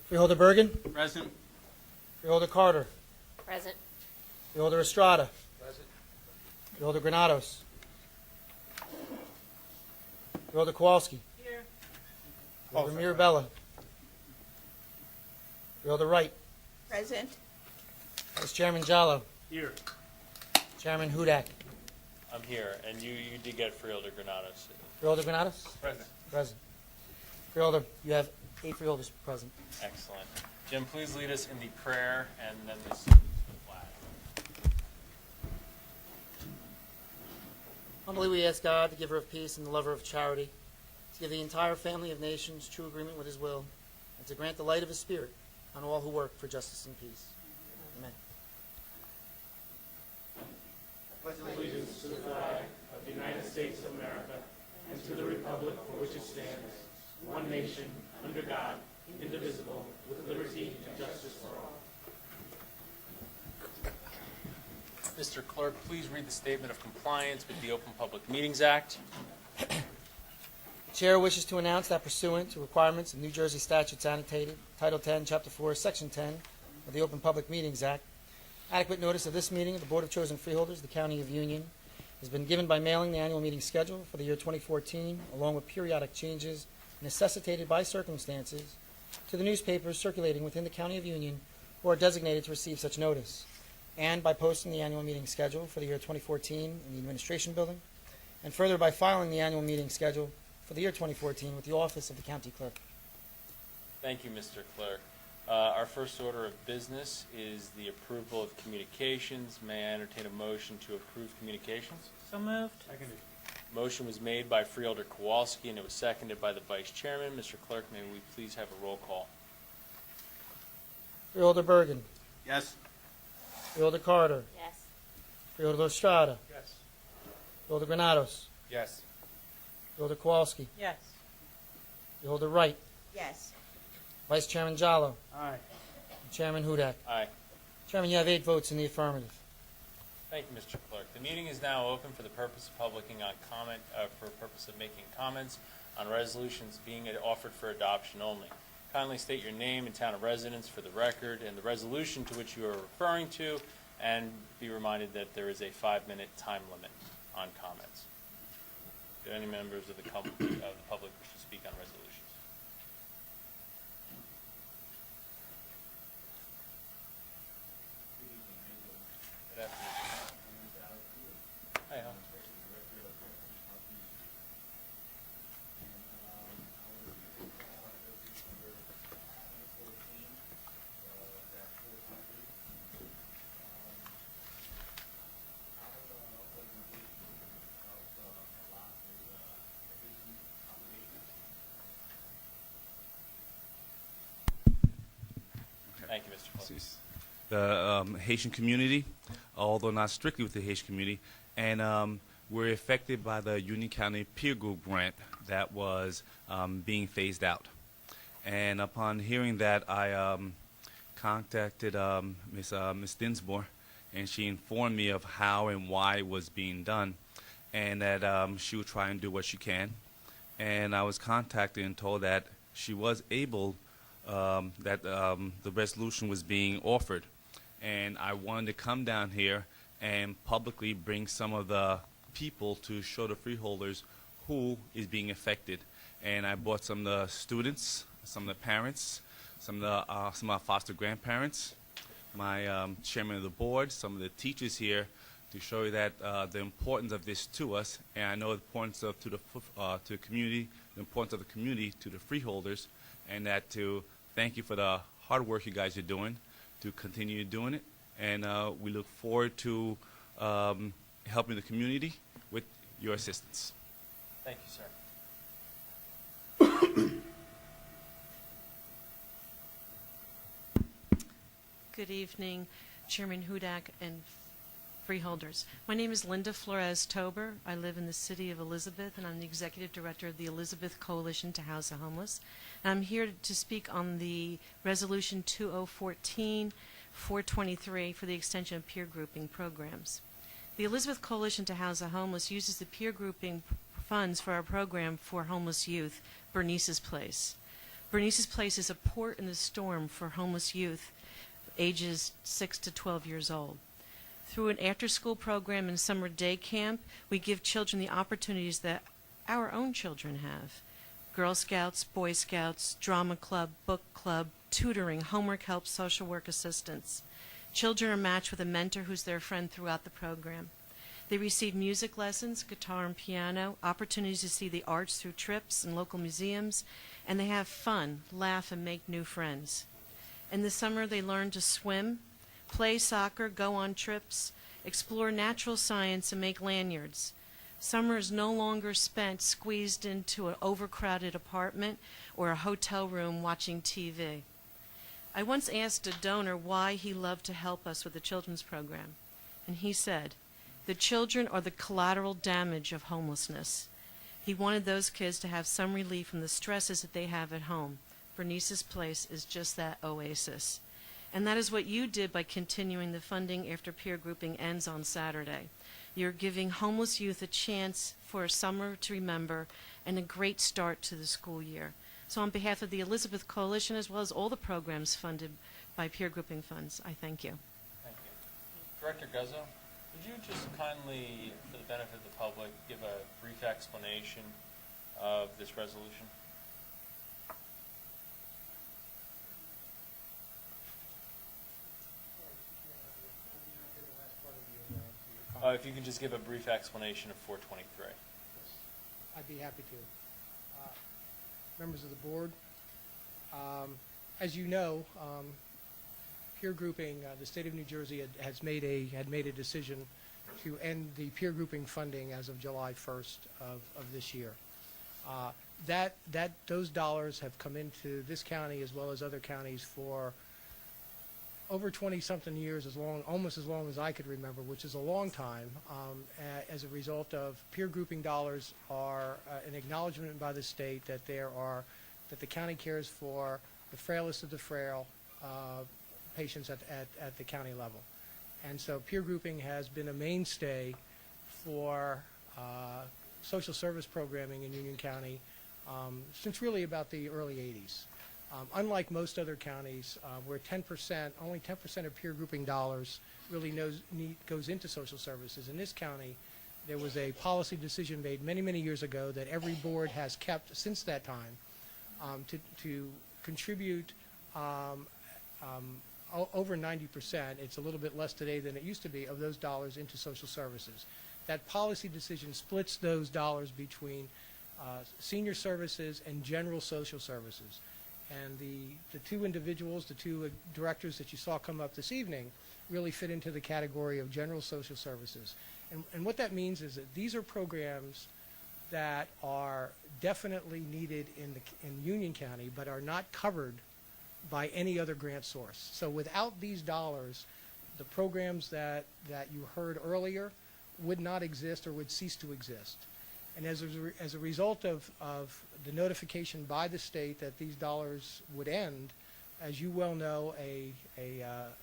Freeholder Bergen. Present. Freeholder Carter. Present. Freeholder Estrada. Present. Freeholder Granados. Freeholder Kowalski. Here. Freeholder Mirabella. Freeholder Wright. Present. Vice Chairman Jallo. Here. Chairman Hudak. I'm here, and you did get Freeholder Granados. Freeholder Granados. Present. Present. Freeholder, you have 8 freeholders present. Excellent. Jim, please lead us in the prayer and then the flag. Humbly we ask God, the giver of peace and the lover of charity, to give the entire family of nations true agreement with his will, and to grant the light of his spirit on all who work for justice and peace. Amen. Allegiance to the flag of the United States of America and to the republic for which it stands, one nation, under God, indivisible, with liberty and justice for all. Mr. Clerk, please read the statement of compliance with the Open Public Meetings Act. The Chair wishes to announce that pursuant to requirements of New Jersey statutes annotated, Title 10, Chapter 4, Section 10 of the Open Public Meetings Act, adequate notice of this meeting of the Board of Chosen Freeholders of the County of Union has been given by mailing the annual meeting schedule for the year 2014, along with periodic changes necessitated by circumstances, to the newspapers circulating within the County of Union who are designated to receive such notice, and by posting the annual meeting schedule for the year 2014 in the Administration Building, and further by filing the annual meeting schedule for the year 2014 with the Office of the County Clerk. Thank you, Mr. Clerk. Our first order of business is the approval of communications. May I entertain a motion to approve communications? So moved. Motion was made by Freeholder Kowalski, and it was seconded by the Vice Chairman. Mr. Clerk, may we please have a roll call? Freeholder Bergen. Yes. Freeholder Carter. Yes. Freeholder Estrada. Yes. Freeholder Granados. Yes. Freeholder Kowalski. Yes. Freeholder Wright. Yes. Vice Chairman Jallo. Aye. And Chairman Hudak. Aye. Chairman, you have 8 votes in the affirmative. Thank you, Mr. Clerk. The meeting is now open for the purpose of publicing on comment, for the purpose of making comments on resolutions being offered for adoption only. Kindly state your name and town of residence for the record and the resolution to which you are referring to, and be reminded that there is a 5-minute time limit on comments. Do any members of the public wish to speak on resolutions? Good afternoon. Hi, Hal. Thank you, Mr. Clerk. The Haitian community, although not strictly with the Haitian community, and we're affected by the Union County Peer Group grant that was being phased out. And upon hearing that, I contacted Ms. Dinsmore, and she informed me of how and why it was being done, and that she would try and do what she can. And I was contacted and told that she was able, that the resolution was being offered. And I wanted to come down here and publicly bring some of the people to show the freeholders who is being affected. And I brought some of the students, some of the parents, some of our foster grandparents, my chairman of the board, some of the teachers here, to show you that the importance of this to us, and I know the importance of to the community, the importance of the community to the freeholders, and that to thank you for the hard work you guys are doing, to continue doing it, and we look forward to helping the community with your assistance. Thank you, sir. Good evening, Chairman Hudak and freeholders. My name is Linda Flores Tober. I live in the city of Elizabeth, and I'm the executive director of the Elizabeth Coalition to House the Homeless. And I'm here to speak on the Resolution 2014-423 for the extension of peer grouping programs. The Elizabeth Coalition to House the Homeless uses the peer grouping funds for our program for homeless youth, Bernice's Place. Bernice's Place is a port in the storm for homeless youth ages 6 to 12 years old. Through an after-school program and summer day camp, we give children the opportunities that our own children have. Girl Scouts, Boy Scouts, drama club, book club, tutoring, homework help, social work assistance. Children are matched with a mentor who's their friend throughout the program. They receive music lessons, guitar and piano, opportunities to see the arts through trips and local museums, and they have fun, laugh, and make new friends. In the summer, they learn to swim, play soccer, go on trips, explore natural science, and make lanyards. Summer is no longer spent squeezed into an overcrowded apartment or a hotel room watching TV. I once asked a donor why he loved to help us with the children's program, and he said, "The children are the collateral damage of homelessness." He wanted those kids to have some relief from the stresses that they have at home. Bernice's Place is just that oasis. And that is what you did by continuing the funding after peer grouping ends on Saturday. You're giving homeless youth a chance for a summer to remember and a great start to the school year. So on behalf of the Elizabeth Coalition, as well as all the programs funded by peer grouping funds, I thank you. Thank you. Director Guzzo, would you just kindly, for the benefit of the public, give a brief explanation of this resolution? If you could just give a brief explanation of 423. I'd be happy to. Members of the board, as you know, peer grouping, the state of New Jersey had made a decision to end the peer grouping funding as of July 1st of this year. Those dollars have come into this county as well as other counties for over 20-something years, almost as long as I could remember, which is a long time. As a result of peer grouping dollars are an acknowledgement by the state that that the county cares for the frailest of the frail patients at the county level, and so peer grouping has been a mainstay for social service programming in Union County since really about the early 80s. Unlike most other counties, where only 10% of peer grouping dollars really goes into social services, in this county, there was a policy decision made many, many years ago that every board has kept since that time to contribute over 90%. It's a little bit less today than it used to be, of those dollars into social services. That policy decision splits those dollars between senior services and general social services. And the two individuals, the two directors that you saw come up this evening, really fit into the category of general social services. And what that means is that these are programs that are definitely needed in Union County, but are not covered by any other grant source. So without these dollars, the programs that you heard earlier would not exist or would cease to exist. And as a result of the notification by the state that these dollars would end, as you well know, a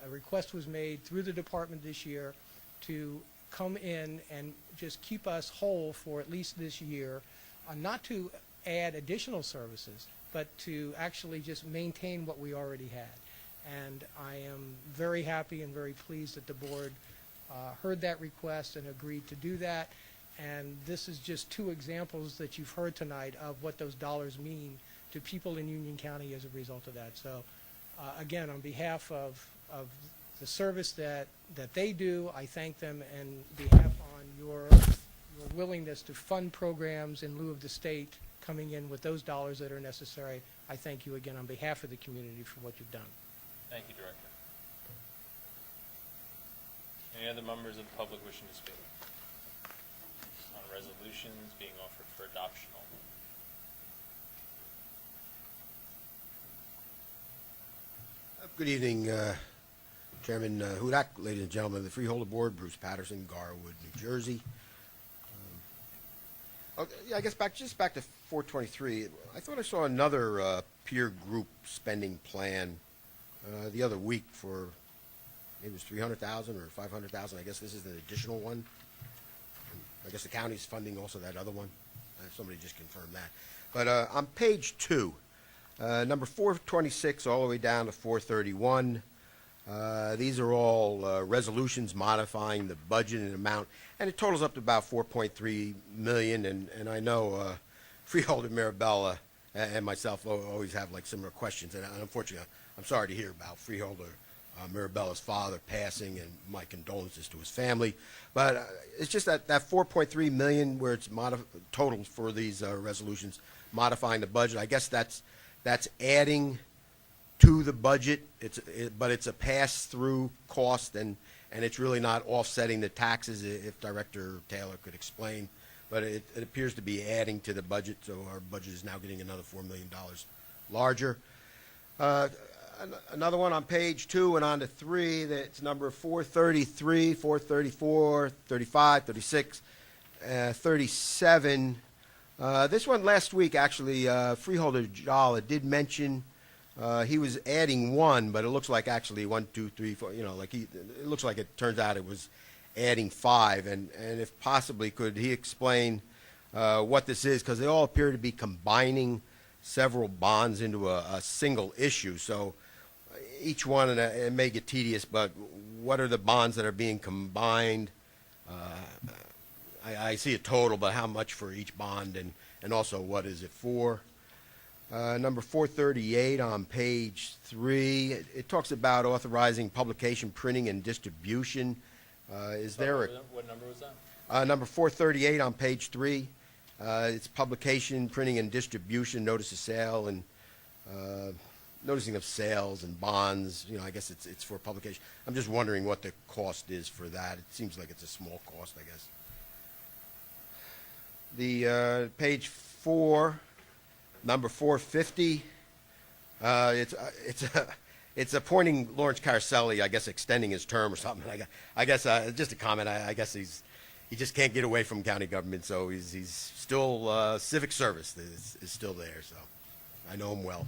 request was made through the department this year to come in and just keep us whole for at least this year, not to add additional services, but to actually just maintain what we already had. And I am very happy and very pleased that the board heard that request and agreed to do that. And this is just two examples that you've heard tonight of what those dollars mean to people in Union County as a result of that. So again, on behalf of the service that they do, I thank them, and behalf on your willingness to fund programs in lieu of the state coming in with those dollars that are necessary, I thank you again on behalf of the community for what you've done. Thank you, Director. Any other members of the public wishing to speak on resolutions being offered for adoption only? Good evening, Chairman Hudak, ladies and gentlemen of the Freeholder Board, Bruce Patterson, Garwood, New Jersey. I guess back to 423. I thought I saw another peer group spending plan the other week for maybe it was 300,000 or 500,000. I guess this is an additional one. I guess the county's funding also that other one. Somebody just confirmed that. But on page 2, number 426 all the way down to 431, these are all resolutions modifying the budget and amount, and it totals up to about $4.3 million. And I know Freeholder Mirabella and myself always have like similar questions. And unfortunately, I'm sorry to hear about Freeholder Mirabella's father passing, and my condolences to his family. But it's just that 4.3 million where it's total for these resolutions modifying the budget. I guess that's adding to the budget. But it's a pass-through cost, and it's really not offsetting the taxes. If Director Taylor could explain, but it appears to be adding to the budget. So our budget is now getting another $4 million larger. Another one on page 2 and on to 3, that's number 433, 434, 35, 36, 37. This one last week, actually, Freeholder Jala did mention he was adding 1, but it looks like actually 1, 2, 3, 4, it looks like it turns out it was adding 5. And if possibly, could he explain what this is? Because they all appear to be combining several bonds into a single issue. So each one, and it may get tedious, but what are the bonds that are being combined? I see a total, but how much for each bond, and also what is it for? Number 438 on page 3, it talks about authorizing publication, printing, and distribution. Is there a... What number was that? Number 438 on page 3. It's publication, printing, and distribution, notice of sale, and noticing of sales and bonds. I guess it's for publication. I'm just wondering what the cost is for that. It seems like it's a small cost, I guess. The page 4, number 450. It's appointing Lawrence Caraselli, I guess, extending his term or something. I guess just a comment. I guess he just can't get away from county government, so he's still civic service is still there. So I know him well.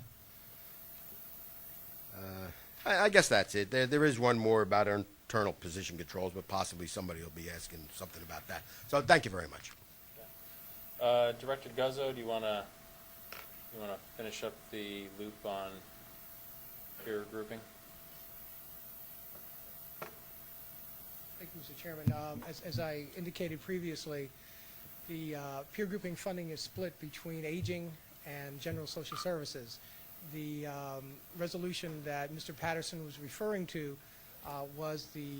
I guess that's it. There is one more about our internal position controls, but possibly somebody will be asking something about that. So thank you very much. Director Guzzo, do you want to finish up the loop on peer grouping? Thank you, Mr. Chairman. As I indicated previously, the peer grouping funding is split between aging and general social services. The resolution that Mr. Patterson was referring to was the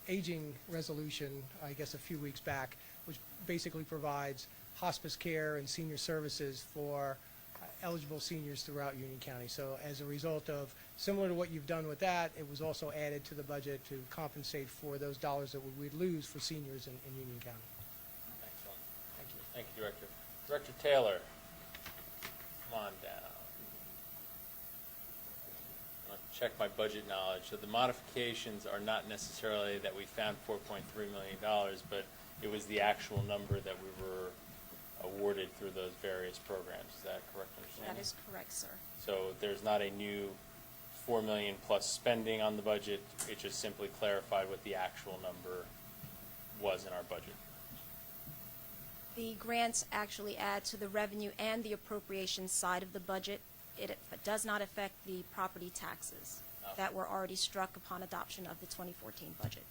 aging resolution, I guess, a few weeks back, which basically provides hospice care and senior services for eligible seniors throughout Union County. So as a result of, similar to what you've done with that, it was also added to the budget to compensate for those dollars that we'd lose for seniors in Union County. Excellent. Thank you. Thank you, Director. Director Taylor, come on down. I'll check my budget knowledge. So the modifications are not necessarily that we found $4.3 million, but it was the actual number that we were awarded through those various programs. Is that correct understanding? That is correct, sir. So there's not a new $4 million plus spending on the budget. It just simply clarified what the actual number was in our budget. The grants actually add to the revenue and the appropriation side of the budget. It does not affect the property taxes that were already struck upon adoption of the 2014 budget.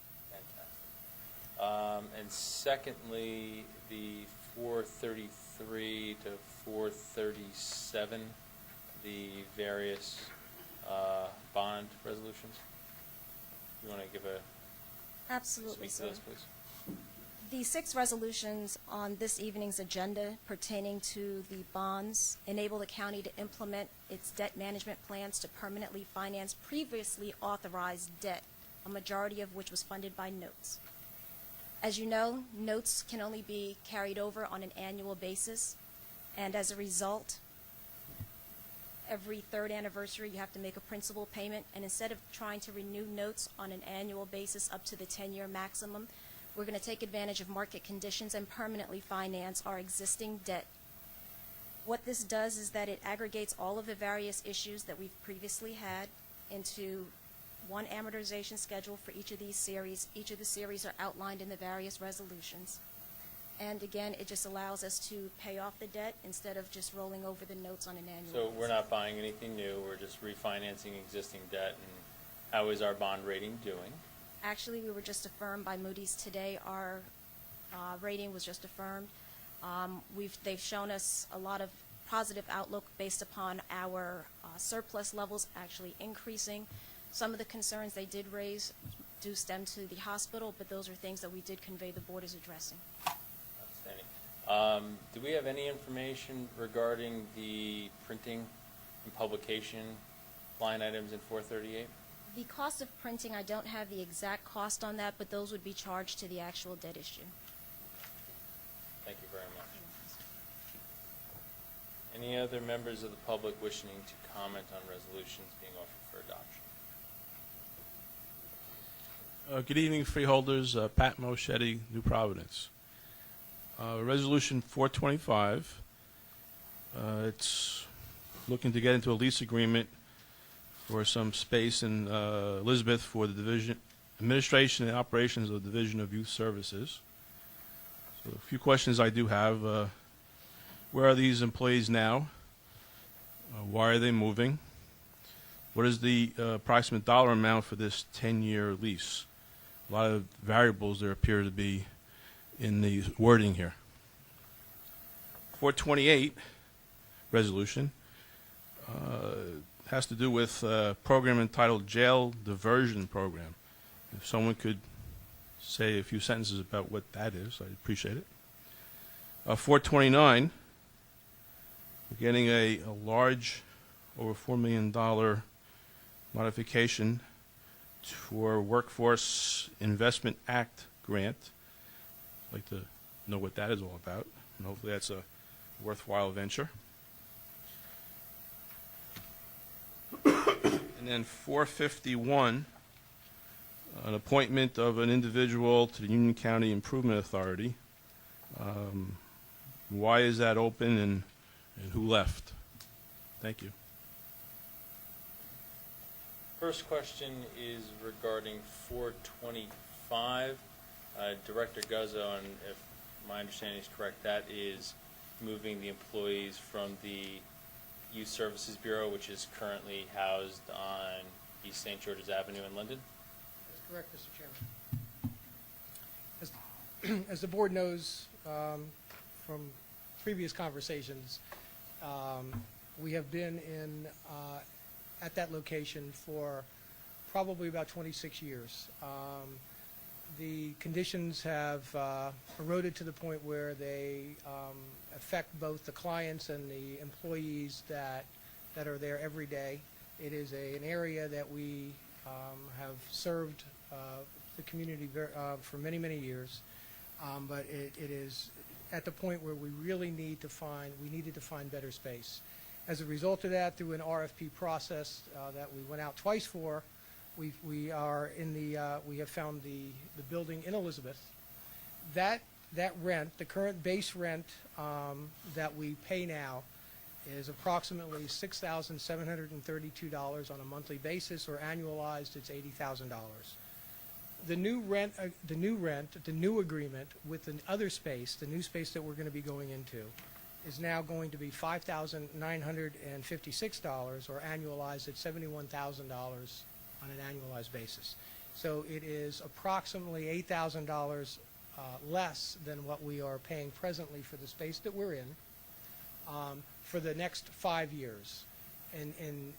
Fantastic. And secondly, the 433 to 437, the various bond resolutions. You want to give a Absolutely, speak to sir. those, please? The 6 resolutions on this evening's agenda pertaining to the bonds enable the county to implement its debt management plans to permanently finance previously authorized debt, a majority of which was funded by notes. As you know, notes can only be carried over on an annual basis, and as a result, every 3rd anniversary you have to make a principal payment, and instead of trying to renew notes on an annual basis up to the 10-year maximum, we're going to take advantage of market conditions and permanently finance our existing debt. What this does is that it aggregates all of the various issues that we've previously had into one amortization schedule for each of these series. Each of the series are outlined in the various resolutions. And again, it just allows us to pay off the debt instead of just rolling over the notes on an annual So basis. we're not buying anything new, we're just refinancing existing debt, and how is our bond rating doing? Actually, we were just affirmed by Moody's today. Our rating was just affirmed. They've shown us a lot of positive outlook based upon our surplus levels actually increasing. Some of the concerns they did raise do stem to the hospital, but those are things that we did convey the board is addressing. Outstanding. Do we have any information regarding the printing and publication line items in 438? The cost of printing, I don't have the exact cost on that, but those would be charged to the actual debt issue. Thank you very much. Any other members of the public wishing to comment on resolutions being offered for adoption? Good evening, Freeholders. Pat Moschetti, New Providence. Resolution 425. It's looking to get into a lease agreement for some space in Elizabeth for the administration and operations of the Division of Youth Services. So a few questions I do have. Where are these employees now? Why are they moving? What is the approximate dollar amount for this 10-year lease? A lot of variables there appear to be in the wording here. 428 resolution has to do with a program entitled Jail Diversion Program. If someone could say a few sentences about what that is, I'd appreciate it. 429, we're getting a large, over $4 million modification for Workforce Investment Act grant. I'd like to know what that is all about, and hopefully that's a worthwhile venture. And then 451, an appointment of an individual to the Union County Improvement Authority. Why is that open, and who left? Thank you. First question is regarding 425. Director Guzzo, and if my understanding is correct, that is moving the employees from the Youth Services Bureau, which is currently housed on East St. George's Avenue in Linden. That's correct, Mr. Chairman. As the board knows from previous conversations, we have been at that location for probably about 26 years. The conditions have eroded to the point where they affect both the clients and the employees that are there every day. It is an area that we have served the community for many, many years, but it is at the point where we really needed to find better space. As a result of that, through an RFP process that we went out twice for, we have found the building in Elizabeth. That rent, the current base rent that we pay now, is approximately $6,732 on a monthly basis, or annualized, it's $80,000. The new agreement with the other space, the new space that we're going to be going into, is now going to be $5,956, or annualized at $71,000 on an annualized basis. So it is approximately $8,000 less than what we are paying presently for the space that we're in for the next 5 years. And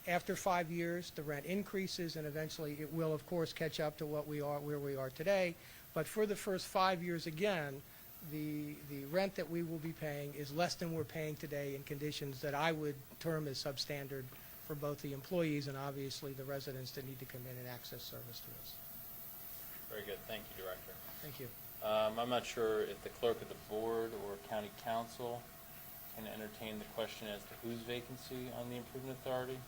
after 5 years, the rent increases, and eventually it will, of course, catch up to where we are today. But for the first 5 years, again, the rent that we will be paying is less than we're paying today in conditions that I would term as substandard for both the employees and obviously the residents that need to come in and access service to us. Very good. Thank you, Director. Thank you. I'm not sure if the clerk of the board or county council can entertain the question as to whose vacancy on the Improvement Authority.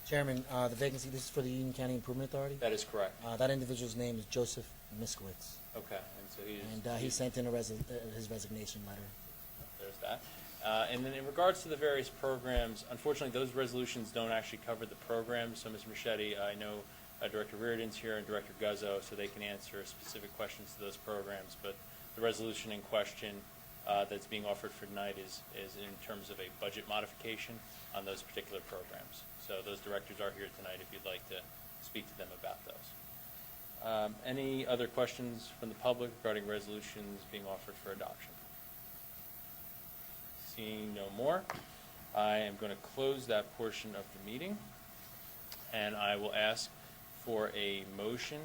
Chairman, the vacancy, this is for the Union County Improvement Authority. That is correct. That individual's name is Joseph Miskowitz, Okay, and so he sent in his resignation letter. There's that. And then in regards to the various programs, unfortunately, those resolutions don't actually cover the programs. So, Ms. Marchetti, I know Director Reardon's here and Director Guzzo, so they can answer specific questions to those programs. But the resolution in question that's being offered for tonight is in terms of a budget modification on those particular programs. So those directors are here tonight if you'd like to speak to them about those. Any other questions from the public regarding resolutions being offered for adoption? Seeing no more, I am going to close that portion of the meeting, and I will ask for a motion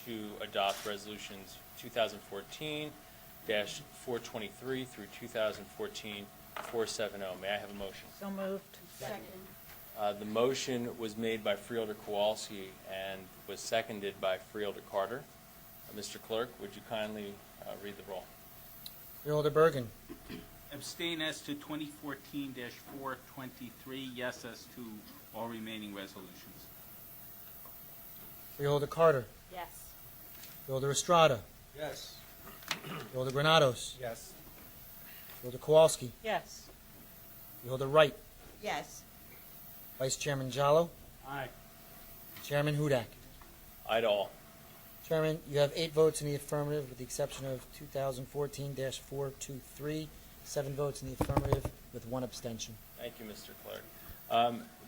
to adopt resolutions 2014-423 through 2014-470. May I have a motion? So moved. Second. The motion was made by Freeholder Kowalski and was seconded by Freeholder Carter. Mr. Clerk, would you kindly read the roll? Freeholder Bergen. Abstain as to 2014-423, yes as to all remaining resolutions. Freeholder Carter. Yes. Freeholder Estrada. Yes. Freeholder Granados. Yes. Freeholder Kowalski. Yes. Freeholder Wright. Yes. Vice Chairman Jallo. Aye. Chairman Hudak. Aye to all. Chairman, you have 8 votes in the affirmative with the exception of 2014-423, 7 votes in the affirmative with 1 abstention. Thank you, Mr. Clerk.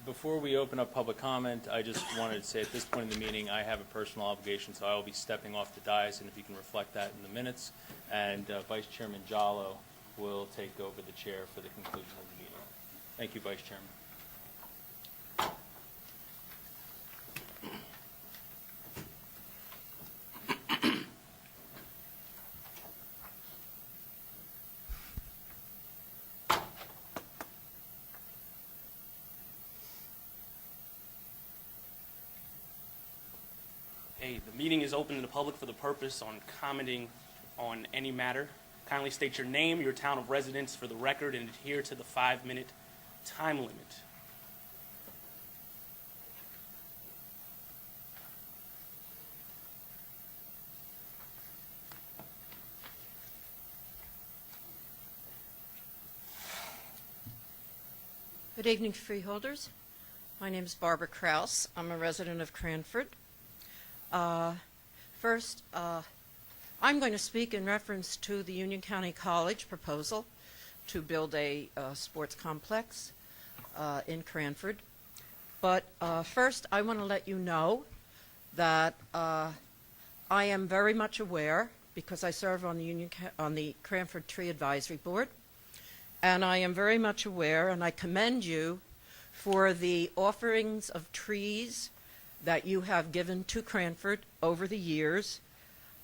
Before we open up public comment, I just wanted to say at this point in the meeting, I have a personal obligation, so I will be stepping off the dais, and if you can reflect that in the minutes, and Vice Chairman Jallo will take over the chair for the conclusion of the meeting. Thank you, Vice Chairman. Hey, the meeting is open to the public for the purpose on commenting on any matter. Kindly state your name, your town of residence for the record, and adhere to the 5-minute time limit. Good evening, freeholders. My name is Barbara Kraus. I'm a resident of Cranford. First, I'm going to speak in reference to the Union County College proposal to build a sports complex in Cranford. But first, I want to let you know that I am very much aware, because I serve on the Cranford Tree Advisory Board, and I am very much aware, and I commend you for the offerings of trees that you have given to Cranford over the years,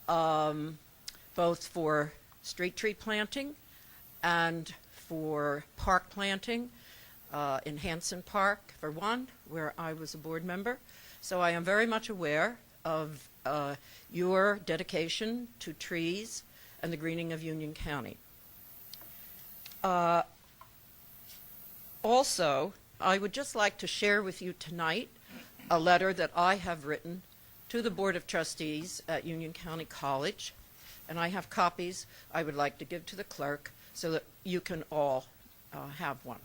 both for street tree planting and for park planting, in Hanson Park, for one, where I was a board member. So I am very much aware of your dedication to trees and the greening of Union County. Also, I would just like to share with you tonight a letter that I have written to the Board of Trustees at Union County College, and I have copies I would like to give to the clerk so that you can all have one.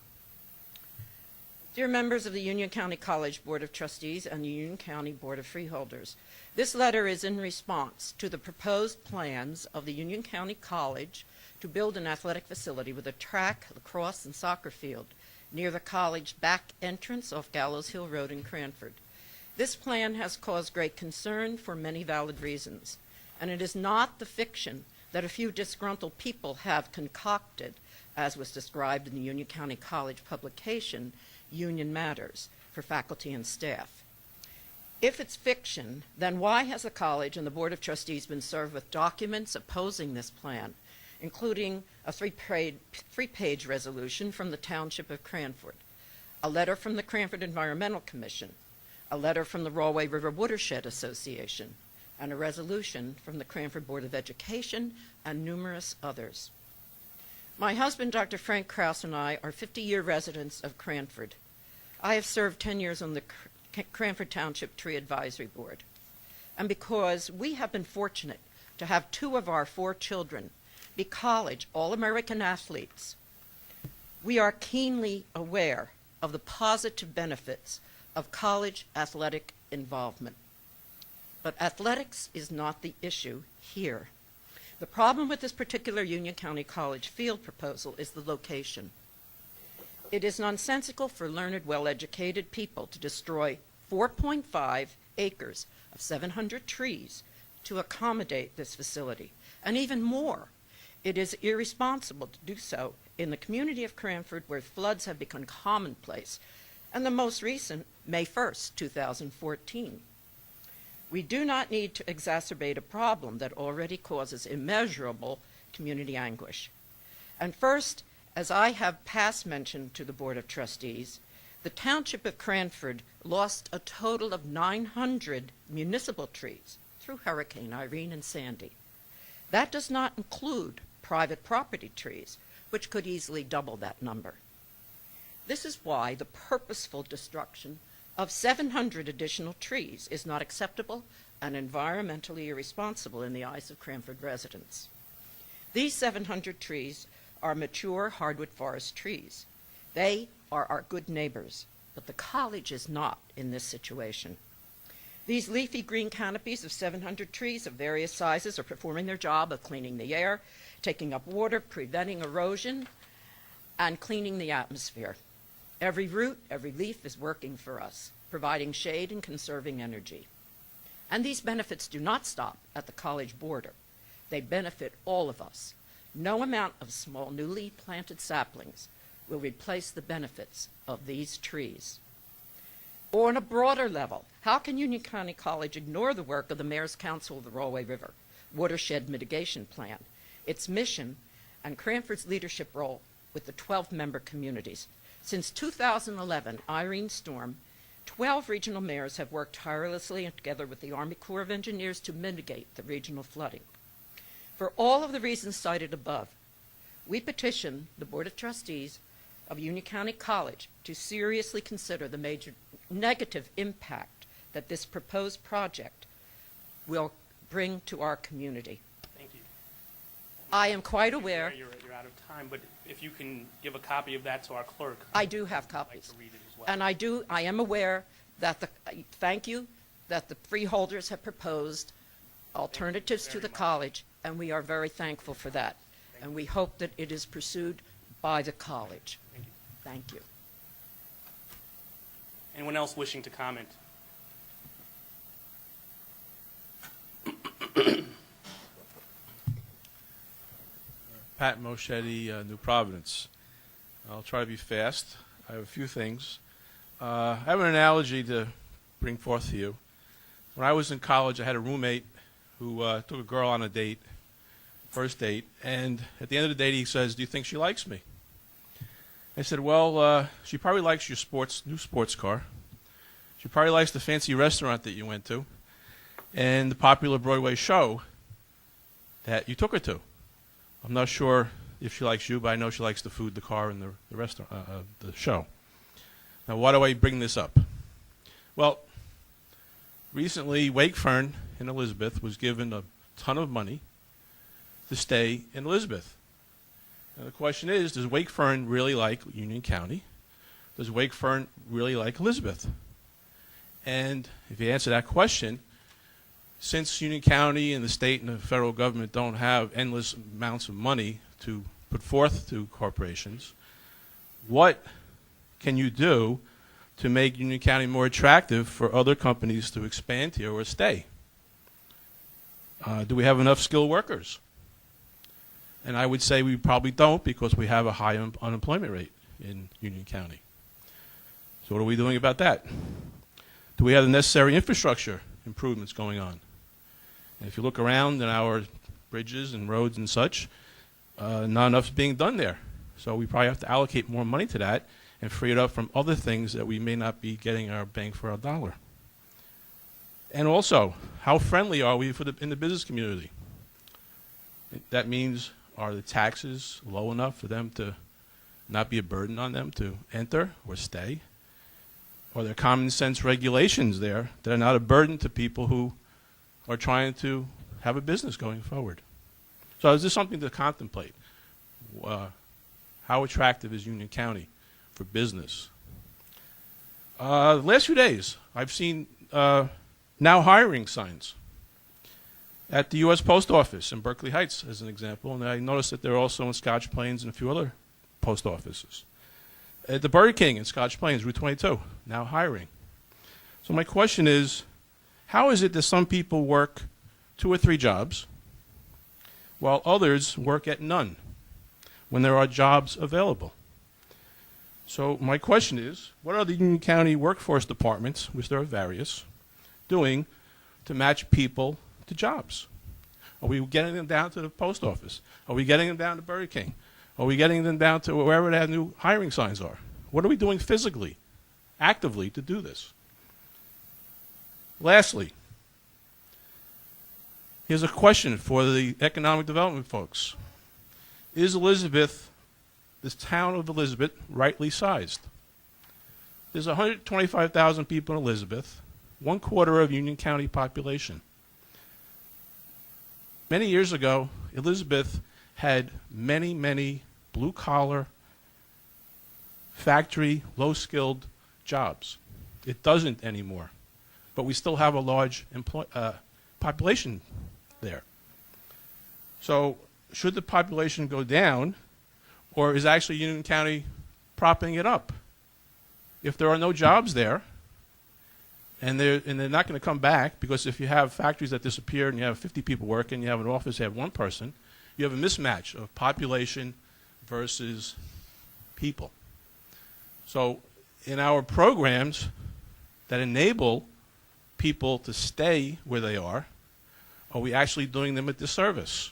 Dear members of the Union County College Board of Trustees and the Union County Board of Freeholders, this letter is in response to the proposed plans of the Union County College to build an athletic facility with a track, lacrosse, and soccer field near the college back entrance off Gallows Hill Road in Cranford. This plan has caused great concern for many valid reasons, and it is not the fiction that a few disgruntled people have concocted, as was described in the Union County College publication, Union Matters, for faculty and staff. If it's fiction, then why has the college and the Board of Trustees been served with documents opposing this plan, including a three-page resolution from the Township of Cranford, a letter from the Cranford Environmental Commission, a letter from the Rawway River Watershed Association, and a resolution from the Cranford Board of Education, and numerous others. My husband, Dr. Frank Krause, and I are 50-year residents of Cranford. I have served 10 years on the Cranford Township Tree Advisory Board. And because we have been fortunate to have 2 of our 4 children be college All-American athletes, we are keenly aware of the positive benefits of college athletic involvement. But athletics is not the issue here. The problem with this particular Union County College field proposal is the location. It is nonsensical for learned, well-educated people to destroy 4.5 acres of 700 trees to accommodate this facility. And even more, it is irresponsible to do so in the community of Cranford, where floods have become commonplace, and the most recent, May 1st, 2014. We do not need to exacerbate a problem that already causes immeasurable community anguish. And first, as I have past mentioned to the Board of Trustees, the Township of Cranford lost a total of 900 municipal trees through Hurricane Irene and Sandy. That does not include private property trees, which could easily double that number. This is why the purposeful destruction of 700 additional trees is not acceptable and environmentally irresponsible in the eyes of Cranford residents. These 700 trees are mature hardwood forest trees. They are our good neighbors, but the college is not in this situation. These leafy green canopies of 700 trees of various sizes are performing their job of cleaning the air, taking up water, preventing erosion, and cleaning the atmosphere. Every root, every leaf is working for us, providing shade and conserving energy. And these benefits do not stop at the college border. They benefit all of us. No amount of small, newly planted saplings will replace the benefits of these trees. Or on a broader level, how can Union County College ignore the work of the Mayor's Council of the Rollway River Watershed Mitigation Plan, its mission, and Cranford's leadership role with the 12 member communities? Since 2011, Irene Storm, 12 regional mayors have worked tirelessly and together with the Army Corps of Engineers to mitigate the regional flooding. For all of the reasons cited above, we petition the Board of Trustees of Union County College to seriously consider the major negative impact that this proposed project will bring to our community. Thank you. I am quite aware. You're out of time, but if you can give a copy of that to our clerk. I do have I'd like copies. to read it as well. And I am aware that thank you, that the freeholders have proposed alternatives to the college, and we are very thankful for that. And we hope that it is pursued by the college. Thank you. Thank you. Anyone else wishing to comment? Pat Moschetti, New Providence. I'll try to be fast. I have a few things. I have an analogy to bring forth to you. When I was in college, I had a roommate who took a girl on a date, first date, and at the end of the date, he says, "Do you think she likes me?" I said, "Well, she probably likes your new sports car. She probably likes the fancy restaurant that you went to, and the popular Broadway show that you took her to. I'm not sure if she likes you, but I know she likes the food, the car, and the restaurant, the show." Now, why do I bring this up? Well, recently, Wakefern in Elizabeth was given a ton of money to stay in Elizabeth. Now, the question is, does Wakefern really like Union County? Does Wakefern really like Elizabeth? And if you answer that question, since Union County and the state and the federal government don't have endless amounts of money to put forth to corporations, what can you do to make Union County more attractive for other companies to expand here or stay? Do we have enough skilled workers? And I would say we probably don't, because we have a high unemployment rate in Union County. So what are we doing about that? Do we have the necessary infrastructure improvements going on? And if you look around in our bridges and roads and such, not enough is being done there. So we probably have to allocate more money to that and free it up from other things that we may not be getting our bang for our dollar. And also, how friendly are we in the business community? That means, are the taxes low enough for them to not be a burden on them to enter or stay? Are there common sense regulations there that are not a burden to people who are trying to have a business going forward? So is this something to contemplate? How attractive is Union County for business? The last few days, I've seen now hiring signs at the U.S. Post Office in Berkeley Heights, as an example, and I noticed that they're also in Scotch Plains and a few other post offices. At the Burger King in Scotch Plains, Route 22, now hiring. So my question is, how is it that some people work 2 or 3 jobs while others work at none when there are jobs available? So my question is, what are the Union County workforce departments, which there are various, doing to match people to jobs? Are we getting them down to the post office? Are we getting them down to Burger King? Are we getting them down to wherever that new hiring signs are? What are we doing physically, actively to do this? Lastly, here's a question for the economic development folks. Is Elizabeth, this town of Elizabeth, rightly sized? There's 125,000 people in Elizabeth, 1/4 of Union County population. Many years ago, Elizabeth had many, many blue-collar, factory, low-skilled jobs. It doesn't anymore, but we still have a large population there. So should the population go down, or is actually Union County propping it up? If there are no jobs there, and they're not going to come back, because if you have factories that disappear and you have 50 people working, you have an office, you have 1 person, you have a mismatch of population versus people. So in our programs that enable people to stay where they are we actually doing them a disservice?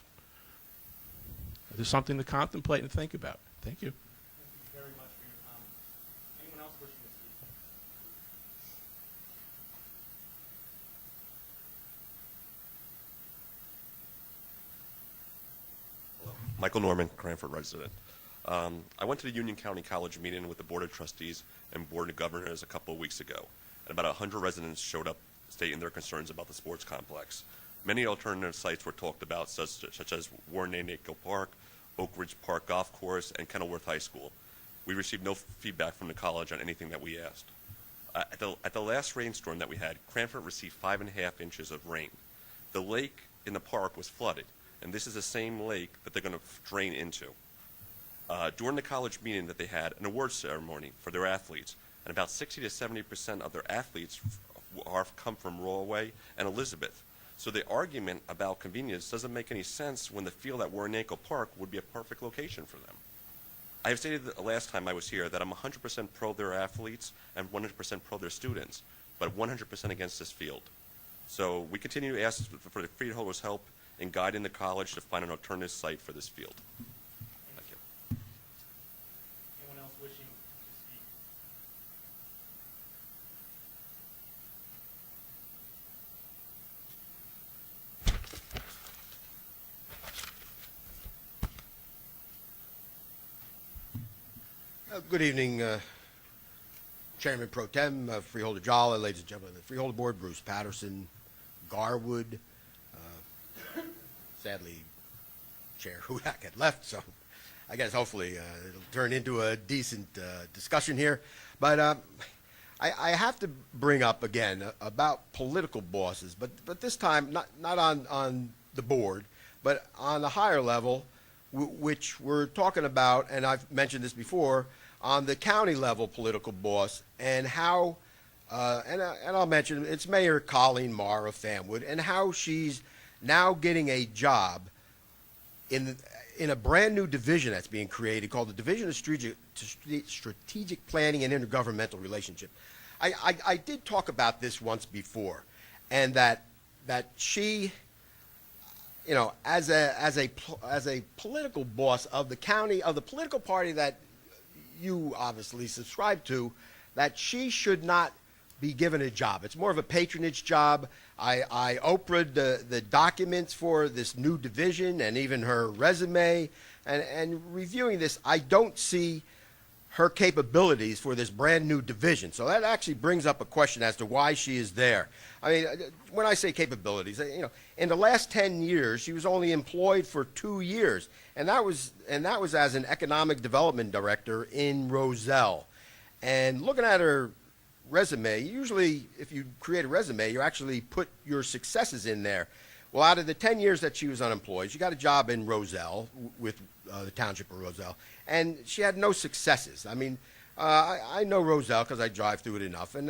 There's something to contemplate and think about. Thank you. Thank you very much for your comments. Anyone else wishing to speak? Michael Norman, Cranford resident. I went to the Union County College meeting with the Board of Trustees and Board of Governors a couple of weeks ago, and about 100 residents showed up stating their concerns about the sports complex. Many alternative sites were talked about, such as Warren-Naco Park, Oak Ridge Park Golf Course, and Kenilworth High School. We received no feedback from the college on anything that we asked. At the last rainstorm that we had, Cranford received 5.5 inches of rain. The lake in the park was flooded, and this is the same lake that they're going to drain into. During the college meeting that they had an awards ceremony for their athletes, and about 60 to 70% of their athletes come from Rollaway and Elizabeth. So the argument about convenience doesn't make any sense when the field at Warren-Naco Park would be a perfect location for them. I have stated the last time I was here that I'm 100% pro their athletes and 100% pro their students, but 100% against this field. So we continue to ask for the Freeholder's help in guiding the college to find an alternative site for this field. Thank you. Anyone else wishing to speak? Good evening, Chairman Pro Tem, Freeholder Jolly, ladies and gentlemen of the Freeholder Board, Bruce Patterson, Garwood. Sadly, Chair Hudak had left, so I guess hopefully it'll turn into a decent discussion here. But I have to bring up again about political bosses, but this time not on the board, but on the higher level, which we're talking about, and I've mentioned this before, on the county level political boss, and how, and I'll mention, it's Mayor Colleen Marr of Fanwood, and how she's now getting a job in a brand new division that's being created called the Division of Strategic Planning and Intergovernmental Relationship. I did talk about this once before, and that she, you know, as a political boss of the county, of the political party that you obviously subscribe to, that she should not be given a job. It's more of a patronage job. I Oprah'd the documents for this new division and even her resume, and reviewing this, I don't see her capabilities for this brand new division. So that actually brings up a question as to why she is there. I mean, when I say capabilities, you know, in the last 10 years, she was only employed for 2 years, and that was as an economic development director in Roselle. And looking at her resume, usually if you create a resume, you actually put your successes in there. Well, out of the 10 years that she was unemployed, she got a job in Roselle with the township of Roselle, and she had no successes. I mean, I know Roselle because I drive through it enough, and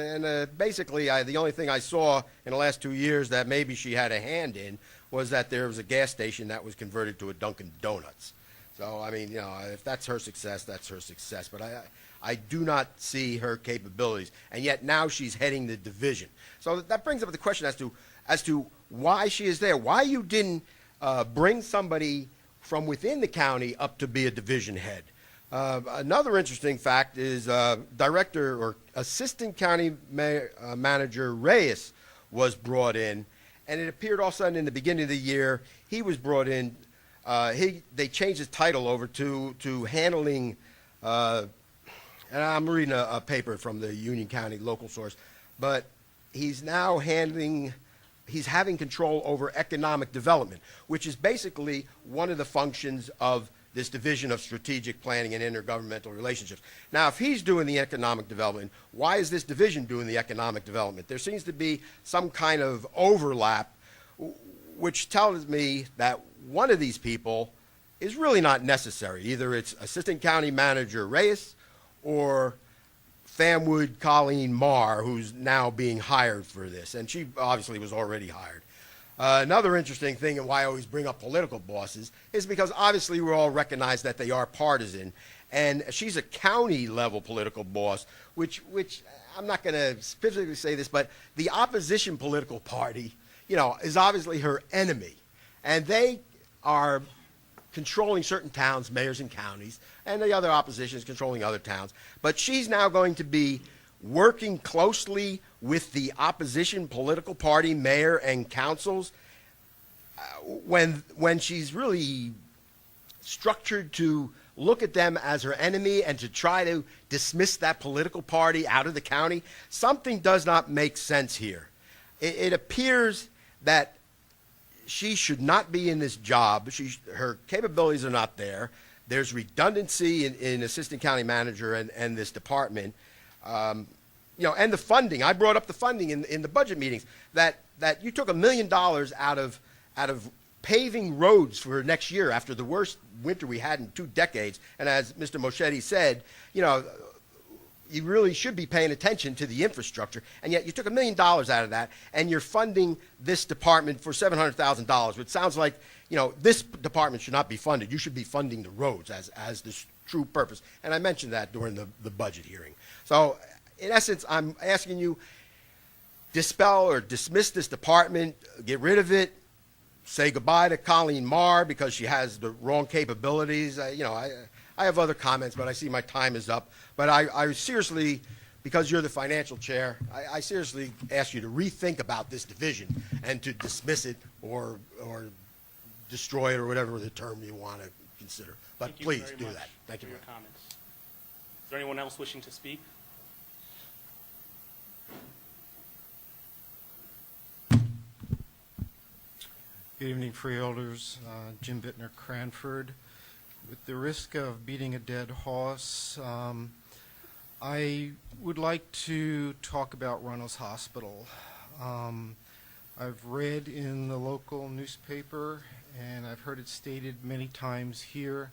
basically the only thing I saw in the last 2 years that maybe she had a hand in was that there was a gas station that was converted to a Dunkin' Donuts. So, I mean, you know, if that's her success, that's her success. But I do not see her capabilities, and yet now she's heading the division. So that brings up the question as to why she is there. Why you didn't bring somebody from within the county up to be a division head. Another interesting fact is Director or Assistant County Manager Reyes was brought in, and it appeared all of a sudden in the beginning of the year he was brought in. They changed his title over to handling, and I'm reading a paper from the Union County local source, but he's now he's having control over economic development, which is basically one of the functions of this division of strategic planning and intergovernmental relationships. Now, if he's doing the economic development, why is this division doing the economic development? There seems to be some kind of overlap, which tells me that one of these people is really not necessary. Either it's Assistant County Manager Reyes or Famwood Colleen Marr, who's now being hired for this, and she obviously was already hired. Another interesting thing, and why I always bring up political bosses, is because obviously we all recognize that they are partisan, and she's a county-level political boss, which I'm not going to specifically say this, but the opposition political party, you know, is obviously her enemy, and they are controlling certain towns, mayors and counties, and the other opposition is controlling other towns. But she's now going to be working closely with the opposition political party, mayor and councils, when she's really structured to look at them as her enemy and to try to dismiss that political party out of the county. Something does not make sense here. It appears that she should not be in this job. Her capabilities are not there. There's redundancy in assistant county manager and this department. You know, and the funding. I brought up the funding in the budget meetings that you took $1 million out of paving roads for next year after the worst winter we had in 2 decades. And as Mr. Moschetti said, you know, you really should be paying attention to the infrastructure, and yet you took $1 million out of that, and you're funding this department for $700,000, which sounds like, you know, this department should not be funded. You should be funding the roads as the true purpose. And I mentioned that during the budget hearing. So, in essence, I'm asking you, dispel or dismiss this department, get rid of it, say goodbye to Colleen Marr because she has the wrong capabilities. You know, I have other comments, but I see my time is up. But I seriously, because you're the financial chair, I seriously ask you to rethink about this division and to dismiss it or destroy it or whatever the term you want to consider. But please do that. Thank you for your comments. Is there anyone else wishing to speak? Good evening, freeholders. Jim Bittner, Cranford. With the risk of beating a dead horse, I would like to talk about Runnels Hospital. I've read in the local newspaper, and I've heard it stated many times here,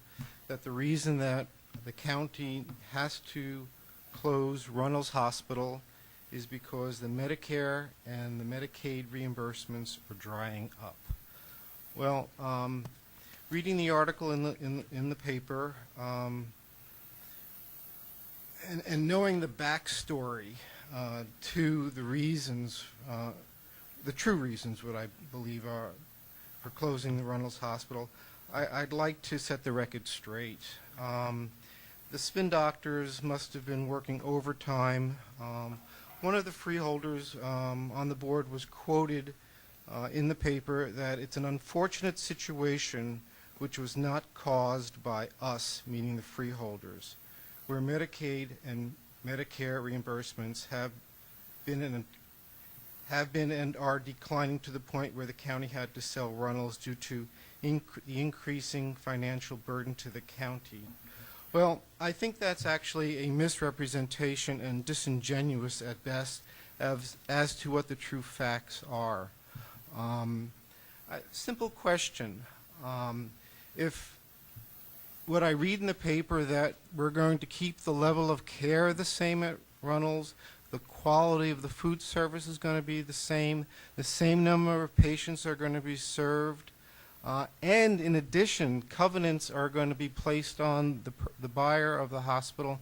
that the reason that the county has to close Runnels Hospital is because the Medicare and the Medicaid reimbursements are drying up. Well, reading the article in the paper, and knowing the backstory to the reasons, the true reasons, what I believe are for closing the Runnels Hospital, I'd like to set the record straight. The spin doctors must have been working overtime. One of the freeholders on the board was quoted in the paper that it's an unfortunate situation which was not caused by us, meaning the freeholders, where Medicaid and Medicare reimbursements have been and are declining to the point where the county had to sell Runnels due to the increasing financial burden to the county. Well, I think that's actually a misrepresentation and disingenuous at best as to what the true facts are. Simple question. If what I read in the paper that we're going to keep the level of care the same at Runnels, the quality of the food service is going to be the same number of patients are going to be served, and in addition, covenants are going to be placed on the buyer of the hospital,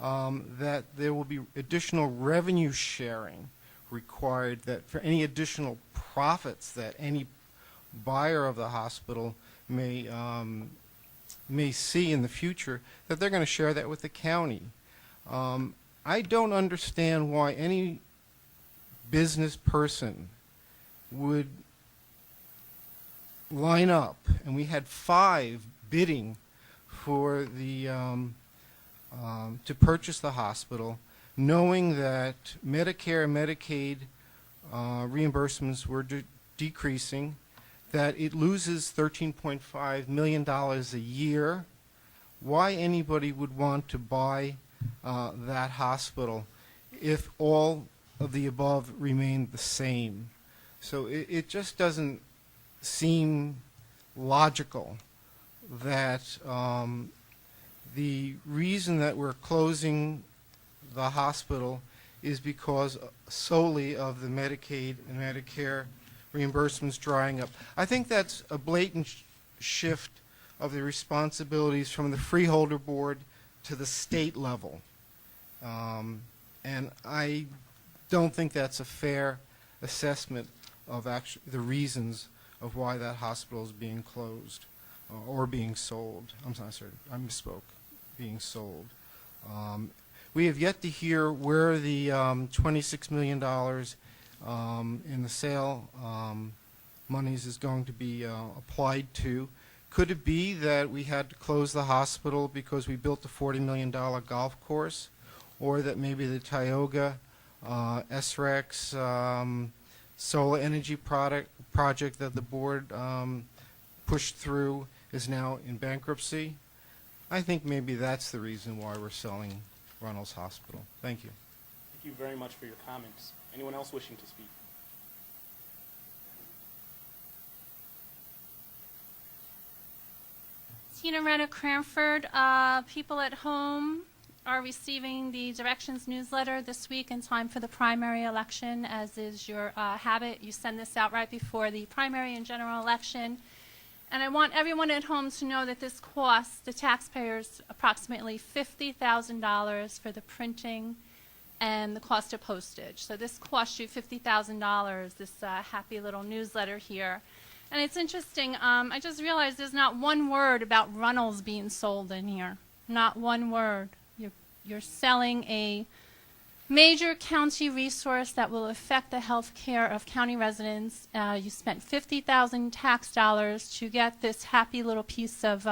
that there will be additional revenue sharing required, that for any additional profits that any buyer of the hospital may see in the future, that they're going to share that with the county. I don't understand why any business person would line up, and we had 5 bidding for the to purchase the hospital, knowing that Medicare and Medicaid reimbursements were decreasing, that it loses $13.5 million a year. Why anybody would want to buy that hospital if all of the above remained the same? So it just doesn't seem logical that the reason that we're closing the hospital is because solely of the Medicaid and Medicare reimbursements drying up. I think that's a blatant shift of the responsibilities from the Freeholder Board to the state level. And I don't think that's a fair assessment of the reasons of why that hospital is being closed or being sold. I'm sorry, I misspoke, being sold. We have yet to hear where the $26 million in the sale monies is going to be applied to. Could it be that we had to close the hospital because we built a $40 million golf course, or that maybe the Tioga SREX solar energy project that the board pushed through is now in bankruptcy? I think maybe that's the reason why we're selling Runnels Hospital. Thank you. Thank you very much for your comments. Anyone else wishing to speak? Tina Renner, Cranford. People at home are receiving the Directions newsletter this week in time for the primary election, as is your habit. You send this out right before the primary and general election. And I want everyone at home to know that this costs the taxpayers approximately $50,000 for the printing and the cost of postage. So this costs you $50,000, this happy little newsletter here. And it's interesting, I just realized there's not one word about Runnels being sold in here. Not one word. You're selling a major county resource that will affect the health care of county residents. You spent $50,000 tax dollars to get this happy little piece of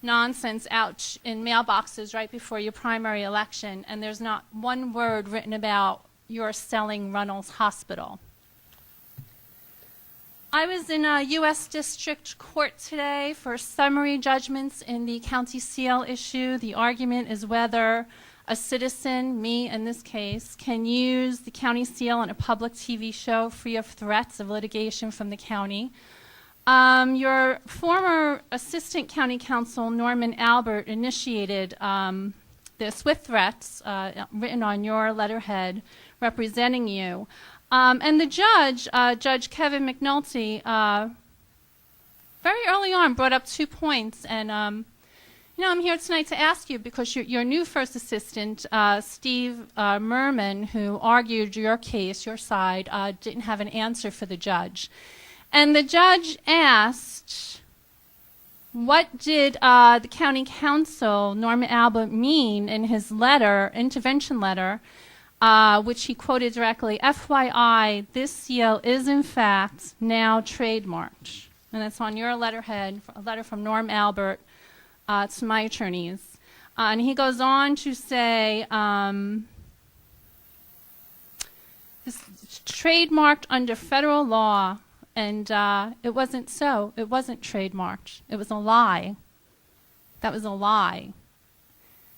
nonsense out in mailboxes right before your primary election, and there's not one word written about your selling Runnels Hospital. I was in a U.S. District Court today for summary judgments in the county seal issue. The argument is whether a citizen, me in this case, can use the county seal on a public TV show free of threats of litigation from the county. Your former assistant county counsel, Norman Albert, initiated this with threats written on your letterhead representing you. And the judge, Judge Kevin McNulty, very early on brought up 2 points. And, I'm here tonight to ask you, because your new first assistant, Steve Merman, who argued your case, your side, didn't have an answer for the judge. And the judge asked, what did the county counsel, Norman Albert, mean in his letter, intervention letter, which he quoted directly, FYI, this seal is in fact now trademarked. And it's on your letterhead, a letter from Norm Albert to my attorneys. And he goes on to say, this is trademarked under federal law, and it wasn't so. It wasn't trademarked. It was a lie. That was a lie.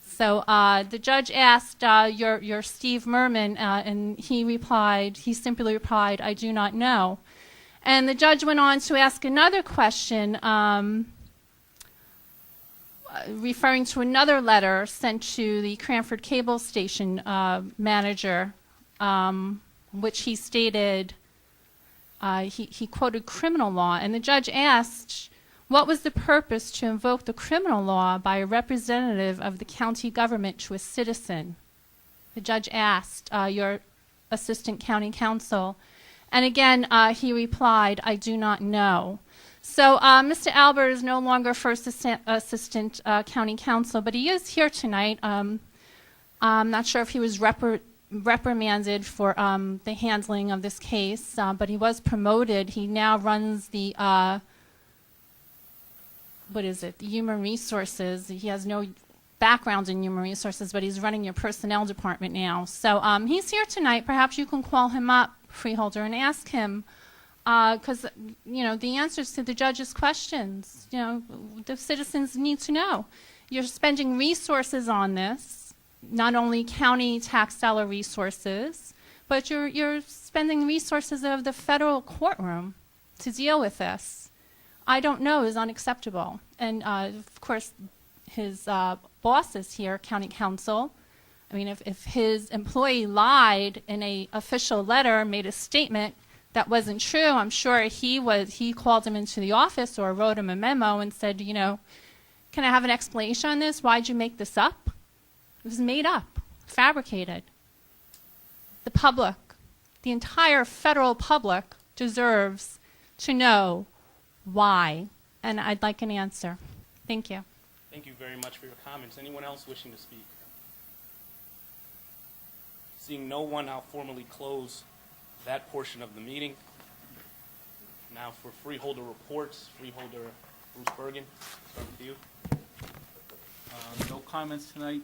So the judge asked your Steve Merman, and he simply replied, "I do not know." And the judge went on to ask another question, referring to another letter sent to the Cranford Cable Station manager, which he stated, he quoted criminal law, and the judge asked, what was the purpose to invoke the criminal law by a representative of the county government to a citizen? The judge asked your assistant county counsel, and again he replied, "I do not know." So Mr. Albert is no longer first assistant county counsel, but he is here tonight. I'm not sure if he was reprimanded for the handling of this case, but he was promoted. He now runs the the human resources. He has no background in human resources, but he's running your personnel department now. So he's here tonight. Perhaps you can call him up, Freeholder, and ask him, because the answers to the judge's questions, the citizens need to know. You're spending resources on this, not only county tax dollar resources, but you're spending resources of the federal courtroom to deal with this. I don't know is unacceptable. And of course, his boss is here, county counsel. I mean, if his employee lied in an official letter, made a statement that wasn't true, I'm sure he called him into the office or wrote him a memo and said, can I have an explanation on this? Why'd you make this up? It was made up, fabricated. The public, the entire federal public, deserves to know why, and I'd like an answer. Thank you. Thank you very much for your comments. Anyone else wishing to speak? Seeing no one, I'll formally close that portion of the meeting. Now for Freeholder reports. Freeholder Bruce Bergen, start with you. No comments tonight,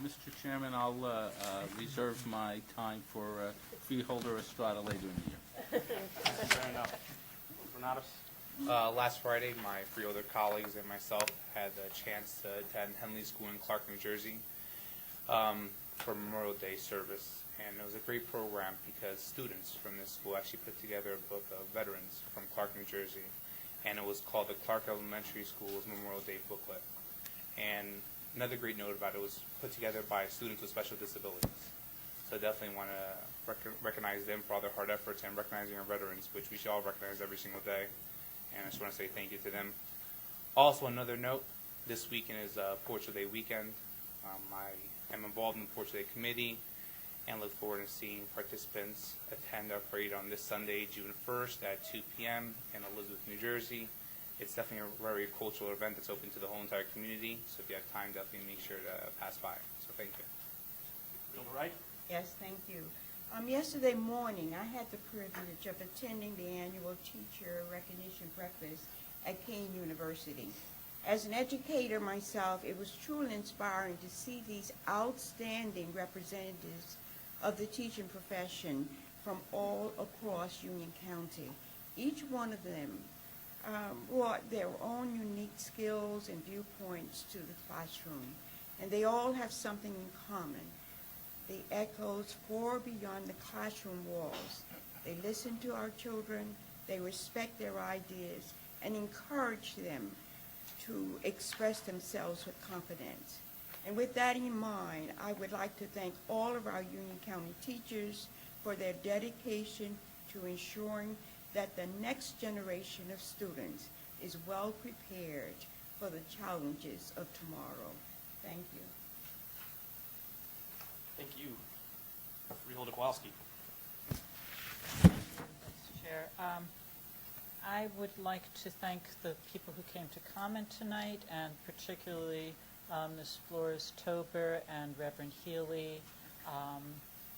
Mr. Chairman. I'll reserve my time for Freeholder Estrada later in the year. Fair enough. Renatus? Last Friday, my Freeholder colleagues and myself had the chance to attend Henley School in Clark, New Jersey for Memorial Day service. And it was a great program because students from this school actually put together a book of veterans from Clark, New Jersey. And it was called the Clark Elementary School's Memorial Day Booklet. And another great note about it was put together by students with special disabilities. So I definitely want to recognize them for all their hard efforts and recognizing our veterans, which we should all recognize every single day. And I just want to say thank you to them. Also, another note, this weekend is Portrait Day weekend. I am involved in the Portrait Day committee and look forward to seeing participants attend our parade on this Sunday, June 1st at 2 p.m. in Elizabeth, New Jersey. It's definitely a very cultural event that's open to the whole entire community, so if you have time, definitely make sure to pass by. So thank you. Bill Wright? Yes, thank you. Yesterday morning, I had the privilege of attending the annual teacher recognition breakfast at Kean University. As an educator myself, it was truly inspiring to see these outstanding representatives of the teaching profession from all across Union County. Each one of them brought their own unique skills and viewpoints to the classroom, and they all have something in common. They echoes far beyond the classroom walls. They listen to our children, they respect their ideas, and encourage them to express themselves with confidence. And with that in mind, I would like to thank all of our Union County teachers for their dedication to ensuring that the next generation of students is well prepared for the challenges of tomorrow. Thank you. Thank you. Freeholder Kowalski. Mr. Chair, I would like to thank the people who came to comment tonight, and particularly Ms. Flores-Tober and Reverend Healy.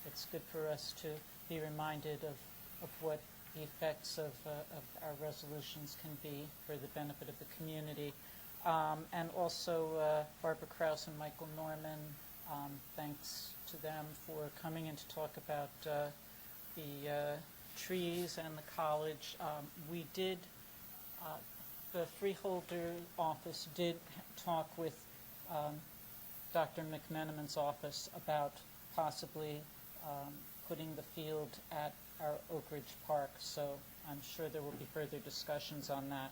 It's good for us to be reminded of what the effects of our resolutions can be for the benefit of the community. And also Barbara Krause and Michael Norman, thanks to them for coming in to talk about the trees and the college. We did, the Freeholder office did talk with Dr. McMenamin's office about possibly putting the field at our Oak Ridge Park, so I'm sure there will be further discussions on that.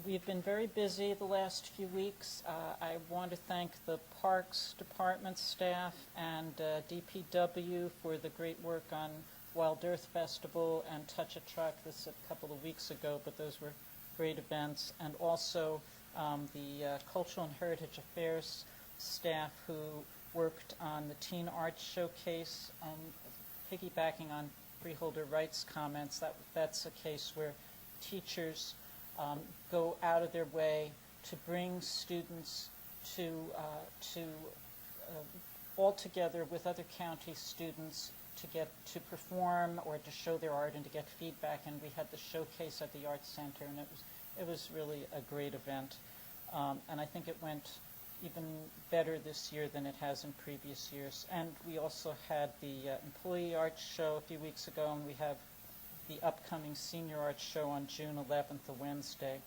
We've been very busy the last few weeks. I want to thank the Parks Department staff and DPW for the great work on Wild Earth Festival and Touch a Truck. This a couple of weeks ago, but those were great events. And also the Cultural and Heritage Affairs staff who worked on the Teen Arts Showcase, piggybacking on Freeholder Wright's comments. That's a case where teachers go out of their way to bring students to all together with other county students to perform or to show their art and to get feedback. And we had the showcase at the Arts Center, and it was really a great event. And I think it went even better this year than it has in previous years. And we also had the Employee Arts Show a few weeks ago, and we have the upcoming Senior Arts Show on June 11th, a Wednesday.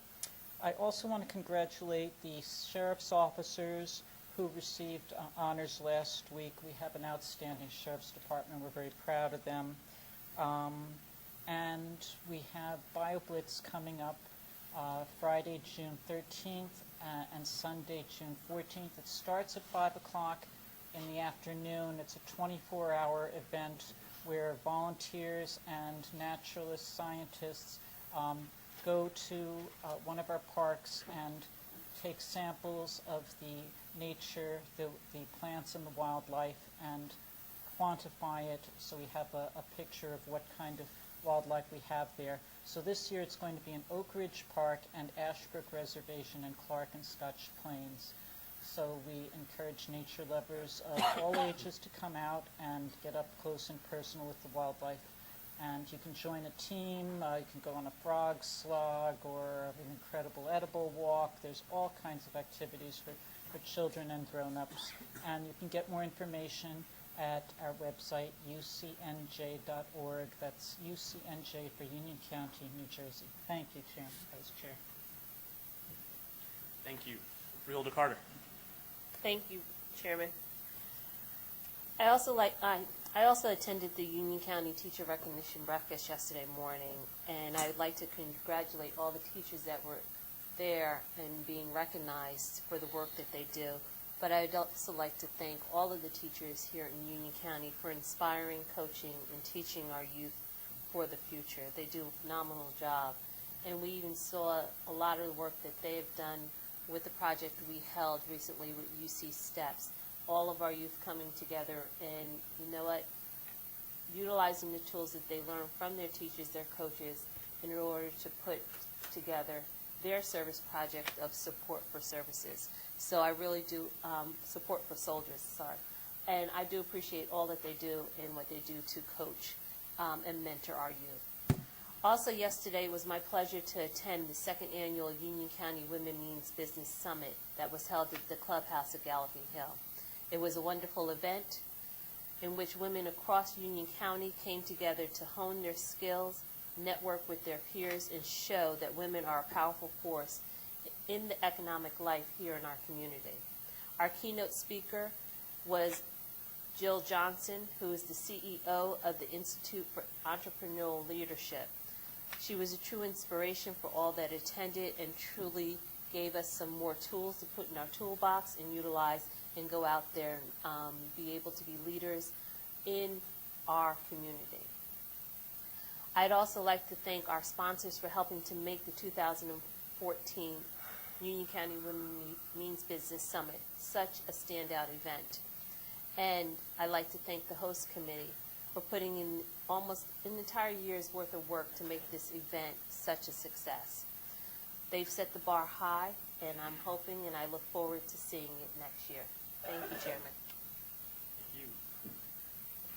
I also want to congratulate the sheriff's officers who received honors last week. We have an outstanding sheriff's department. We're very proud of them. And we have BioBlitz coming up Friday, June 13th, and Sunday, June 14th. It starts at 5 o'clock in the afternoon. It's a 24-hour event where volunteers and naturalist scientists go to one of our parks and take samples of the nature, the plants and the wildlife, and quantify it so we have a picture of what kind of wildlife we have there. So this year it's going to be in Oak Ridge Park and Ashbrook Reservation in Clark and Scotch Plains. So we encourage nature lovers of all ages to come out and get up close and personal with the wildlife. And you can join a team, you can go on a frog slog or an incredible edible walk. There's all kinds of activities for children and grown-ups. And you can get more information at our website, ucnj.org. That's UCNJ for Union County, New Jersey. Thank you, Chairman, Vice Chair. Thank you. Freeholder Carter. Thank you, Chairman. I also attended the Union County Teacher Recognition Breakfast yesterday morning, and I would like to congratulate all the teachers that were there and being recognized for the work that they do. But I would also like to thank all of the teachers here in Union County for inspiring, coaching, and teaching our youth for the future. They do a phenomenal job. And we even saw a lot of the work that they have done with the project we held recently with UC Steps. All of our youth coming together and, you know what, utilizing the tools that they learn from their teachers, their coaches, in order to put together their service project of support for services. So I really do support for soldiers, sorry. And I do appreciate all that they do and what they do to coach and mentor our youth. Also yesterday it was my pleasure to attend the second annual Union County Women Means Business Summit that was held at the Clubhouse at Galloping Hill. It was a wonderful event in which women across Union County came together to hone their skills, network with their peers, and show that women are a powerful force in the economic life here in our community. Our keynote speaker was Jill Johnson, who is the CEO of the Institute for Entrepreneurial Leadership. She was a true inspiration for all that attended and truly gave us some more tools to put in our toolbox and utilize and go out there and be able to be leaders in our community. I'd also like to thank our sponsors for helping to make the 2014 Union County Women Means Business Summit such a standout event. And I'd like to thank the host committee for putting in almost an entire year's worth of work to make this event such a success. They've set the bar high, and I'm hoping and I look forward to seeing it next year. Thank you, Chairman. Thank you.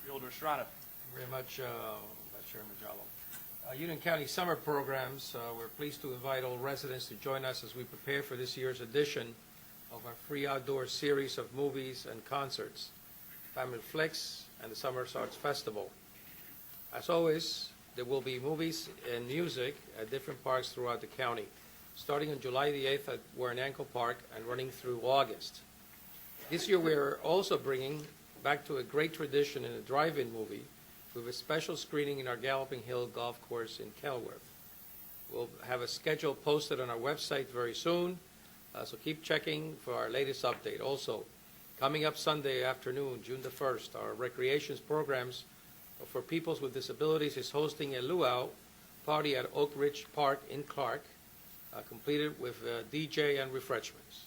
Freeholder Estrada. Thank you very much, Vice Chairman Jallo. Union County Summer Programs, we're pleased to invite all residents to join us as we prepare for this year's edition of our free outdoor series of movies and concerts, Family Flicks, and the Summer Arts Festival. As always, there will be movies and music at different parks throughout the county, starting on July the 8th at Warren Ankle Park and running through August. This year, we're also bringing back to a great tradition in a drive-in movie with a special screening in our Galloping Hill Golf Course in Kenilworth. We'll have a schedule posted on our website very soon, so keep checking for our latest update. Also, coming up Sunday afternoon, June the 1st, our recreations programs for peoples with disabilities is hosting a luau party at Oak Ridge Park in Clark, completed with DJ and refreshments.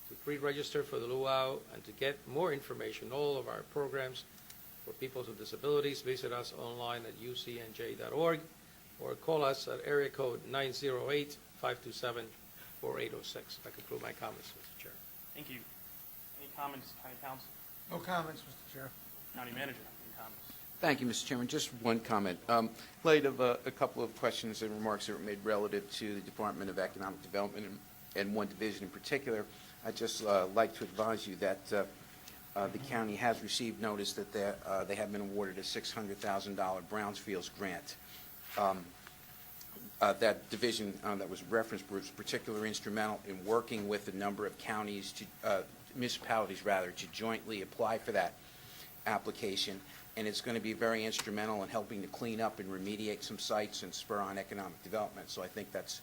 To pre-register for the luau and to get more information, all of our programs for people with disabilities, visit us online at ucnj.org or call us at area code 908-527-4806. I conclude my comments, Mr. Chair. Thank you. Any comments, County Council? No comments, Mr. Chair. County Manager, any comments? Thank you, Mr. Chairman. Just one comment. In light of a couple of questions and remarks that were made relative to the Department of Economic Development and one division in particular, I'd just like to advise you that the county has received notice that they have been awarded a $600,000 Brownsfields grant. That division that was referenced was particularly instrumental in working with a number of counties, municipalities rather, to jointly apply for that application. And it's going to be very instrumental in helping to clean up and remediate some sites and spur on economic development. So I think that's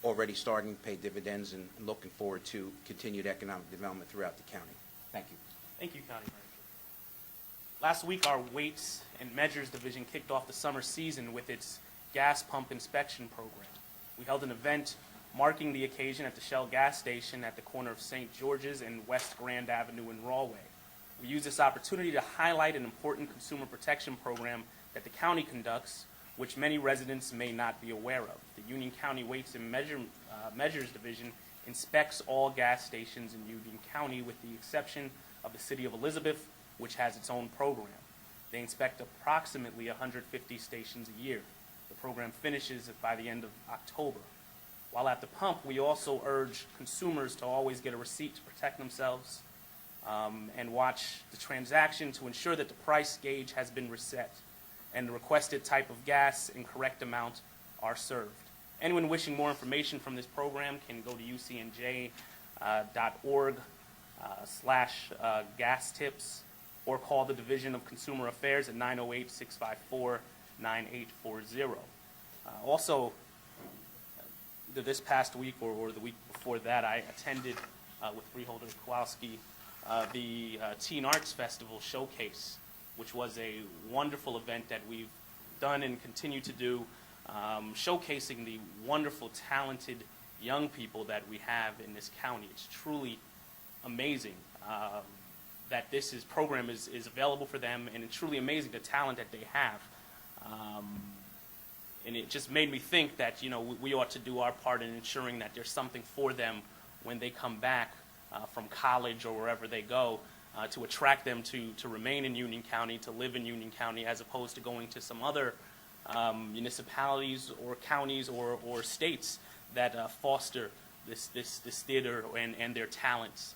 already starting to pay dividends, and looking forward to continued economic development throughout the county. Thank you. Thank you, County Manager. Last week, our Weights and Measures Division kicked off the summer season with its gas pump inspection program. We held an event marking the occasion at the Shell gas station at the corner of St. George's and West Grand Avenue in Rahway. We use this opportunity to highlight an important consumer protection program that the county conducts, which many residents may not be aware of. The Union County Weights and Measures Division inspects all gas stations in Union County with the exception of the City of Elizabeth, which has its own program. They inspect approximately 150 stations a year. The program finishes by the end of October. While at the pump, we also urge consumers to always get a receipt to protect themselves and watch the transaction to ensure that the price gauge has been reset and the requested type of gas and correct amount are served. Anyone wishing more information from this program can go to ucnj.org/gas tips or call the Division of Consumer Affairs at 908-654-9840. Also, either this past week or the week before that, I attended with Freeholder Kowalski the Teen Arts Festival Showcase, which was a wonderful event that we've done and continue to do, showcasing the wonderful, talented young people that we have in this county. It's truly amazing that this program is available for them, and it's truly amazing the talent that they have. And it just made me think that, you know, we ought to do our part in ensuring that there's something for them when they come back from college or wherever they go, to attract them to remain in Union County, to live in Union County, as opposed to going to some other municipalities or counties or states that foster this theater and their talents.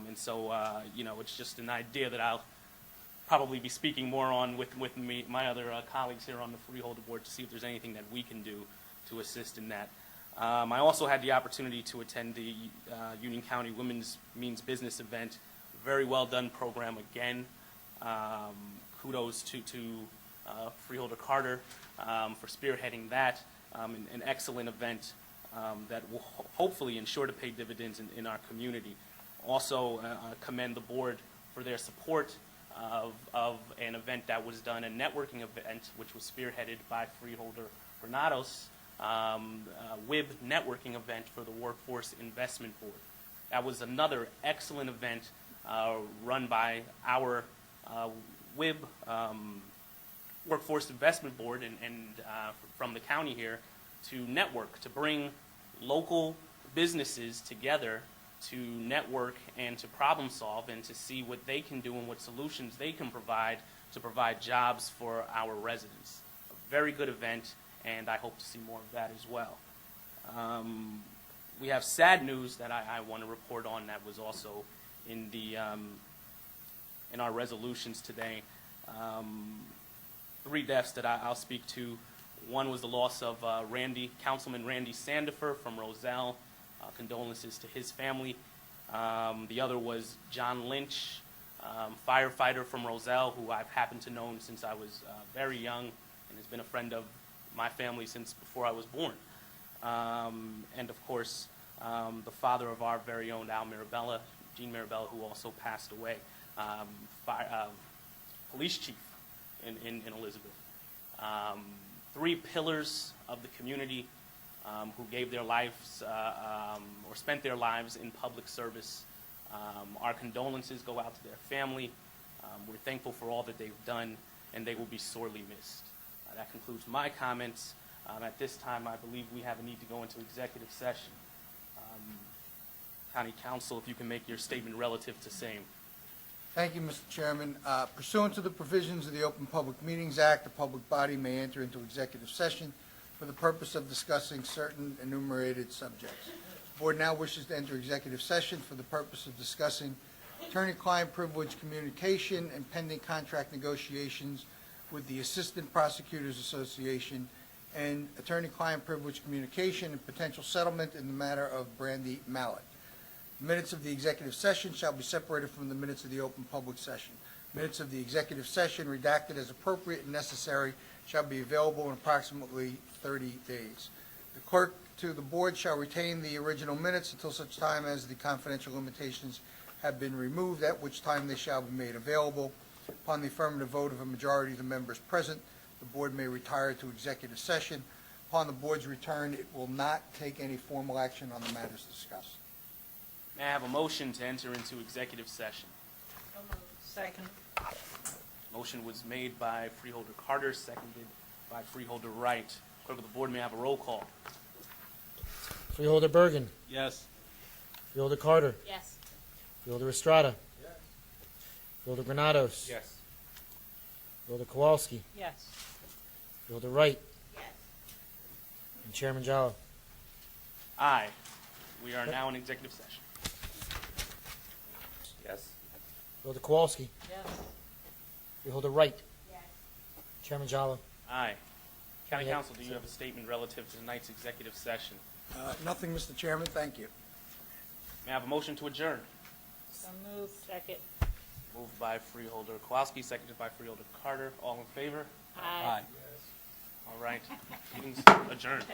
And so, you know, it's just an idea that I'll probably be speaking more on with my other colleagues here on the Freeholder Board to see if there's anything that we can do to assist in that. I also had the opportunity to attend the Union County Women's Means Business event. Very well done program again. Kudos to Freeholder Carter for spearheading that. An excellent event that will hopefully ensure to pay dividends in our community. Also commend the board for their support of an event that was done, a networking event, which was spearheaded by Freeholder Granados, WIB networking event for the Workforce Investment Board. That was another excellent event run by our WIB Workforce Investment Board and from the county here to network, to bring local businesses together to network and to problem solve and to see what they can do and what solutions they can provide to provide jobs for our residents. A very good event, and I hope to see more of that as well. We have sad news that I want to report on that was also in in our resolutions today. 3 deaths that I'll speak to. One was the loss of Councilman Randy Sandifer from Roselle. Condolences to his family. The other was John Lynch, firefighter from Roselle, who I've happened to know since I was very young and has been a friend of my family since before I was born. And of course, the father of our very own Al Mirabella, Gene Mirabella, who also passed away, police chief in Elizabeth. Three pillars of the community who gave their lives or spent their lives in public service. Our condolences go out to their family. We're thankful for all that they've done, and they will be sorely missed. That concludes my comments. At this time, I believe we have a need to go into executive session. County Council, if you can make your statement relative to same. Thank you, Mr. Chairman. Pursuant to the provisions of the Open Public Meetings Act, the public body may enter into executive session for the purpose of discussing certain enumerated subjects. The board now wishes to enter executive session for the purpose of discussing attorney-client privilege communication and pending contract negotiations with the Assistant Prosecutors Association and attorney-client privilege communication and potential settlement in the matter of Brandy Mallet. The minutes of the executive session shall be separated from the minutes of the open public session. Minutes of the executive session, redacted as appropriate and necessary, shall be available in approximately 30 days. The clerk to the board shall retain the original minutes until such time as the confidential limitations have been removed, at which time they shall be made available. Upon the affirmative vote of a majority of the members present, the board may retire to executive session. Upon the board's return, it will not take any formal action on the matters discussed. May I have a motion to enter into executive session? Second. Motion was made by Freeholder Carter, seconded by Freeholder Wright. Clerk of the board, may I have a roll call? Freeholder Bergen. Yes. Freeholder Carter. Yes. Freeholder Estrada. Yes. Freeholder Granados. Yes. Freeholder Kowalski. Yes. Freeholder Wright. Yes. And Chairman Jallo. Aye. We are now in executive session. Yes. Freeholder Kowalski. Yes. Freeholder Wright. Yes. Chairman Jallo. Aye. County Yeah. Council, do you have a statement relative to tonight's executive session? Nothing, Mr. Chairman. Thank you. May I have a motion to adjourn? So moved. Second. Moved by Freeholder Kowalski, seconded by Freeholder Carter. All in favor? Aye. All right. Meeting's adjourned.